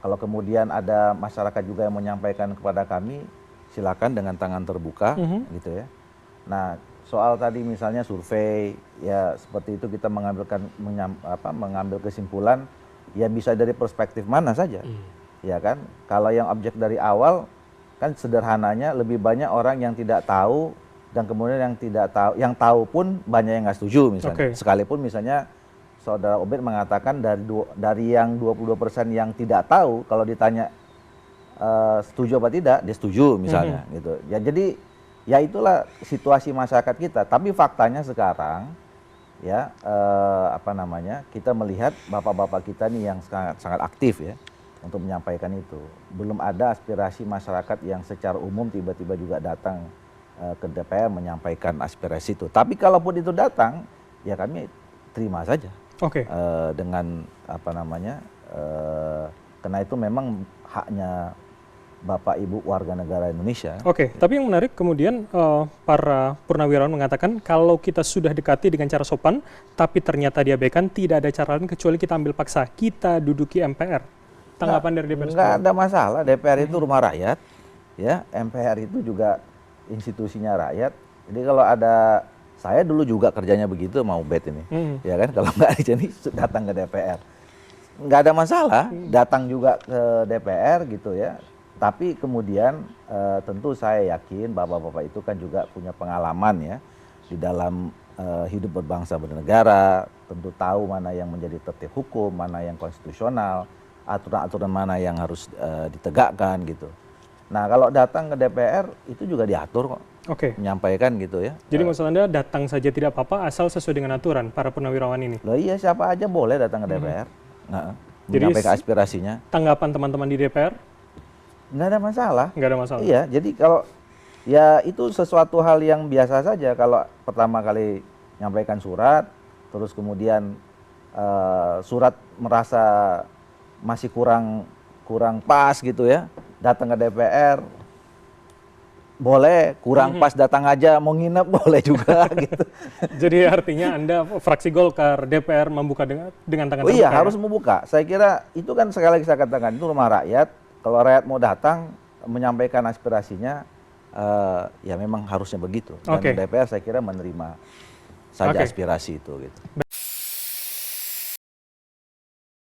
Kalau kemudian ada masyarakat juga yang menyampaikan kepada kami, silakan dengan tangan terbuka, gitu ya. Nah, soal tadi misalnya survei, ya seperti itu kita mengambil kesimpulan, ya bisa dari perspektif mana saja, ya kan. Kalau yang objek dari awal, kan sederhananya lebih banyak orang yang tidak tahu dan kemudian yang tidak tahu, yang tahu pun banyak yang nggak setuju misalnya. Sekalipun misalnya Saudara Obed mengatakan dari yang 22% yang tidak tahu, kalau ditanya setuju apa tidak, dia setuju misalnya gitu. Ya jadi ya itulah situasi masyarakat kita. Tapi faktanya sekarang ya kita melihat bapak-bapak kita nih yang sangat aktif ya untuk menyampaikan itu. Belum ada aspirasi masyarakat yang secara umum tiba-tiba juga datang ke DPR menyampaikan aspirasi itu. Tapi kalaupun itu datang, ya kami terima saja. Dengan karena itu memang haknya Bapak Ibu warga negara Indonesia. Tapi yang menarik kemudian para purnawirawan mengatakan kalau kita sudah dekati dengan cara sopan, tapi ternyata diabaikan, tidak ada cara lain kecuali kita ambil paksa, kita duduki MPR. Tanggapan dari DPR? Nggak ada masalah, DPR itu rumah rakyat, ya MPR itu juga institusinya rakyat. Jadi kalau ada, saya dulu juga kerjanya begitu mau bet ini, ya kan, kalau nggak jadi datang ke DPR, nggak ada masalah, datang juga ke DPR gitu ya. Tapi kemudian tentu saya yakin bapak-bapak itu kan juga punya pengalaman ya di dalam hidup berbangsa bernegara, tentu tahu mana yang menjadi tertib hukum, mana yang konstitusional, aturan-aturan mana yang harus ditegakkan gitu. Nah kalau datang ke DPR itu juga diatur kok. Menyampaikan gitu ya. Jadi maksud Anda datang saja tidak apa-apa asal sesuai dengan aturan para purnawirawan ini? Loh iya, siapa aja boleh datang ke DPR. Menyampaikan aspirasinya. Tanggapan teman-teman di DPR? Nggak ada masalah. Nggak ada masalah? Iya, jadi kalau ya itu sesuatu hal yang biasa saja kalau pertama kali menyampaikan surat, terus kemudian surat merasa masih kurang pas gitu ya, datang ke DPR, boleh, kurang pas datang aja, mau nginep boleh juga gitu. Jadi artinya Anda fraksi Golkar, DPR membuka dengan tangan terbuka? Iya, harus membuka. Saya kira itu kan sekali lagi saya katakan, itu rumah rakyat. Kalau rakyat mau datang menyampaikan aspirasinya, ya memang harusnya begitu. Dan DPR saya kira menerima saja aspirasi itu gitu.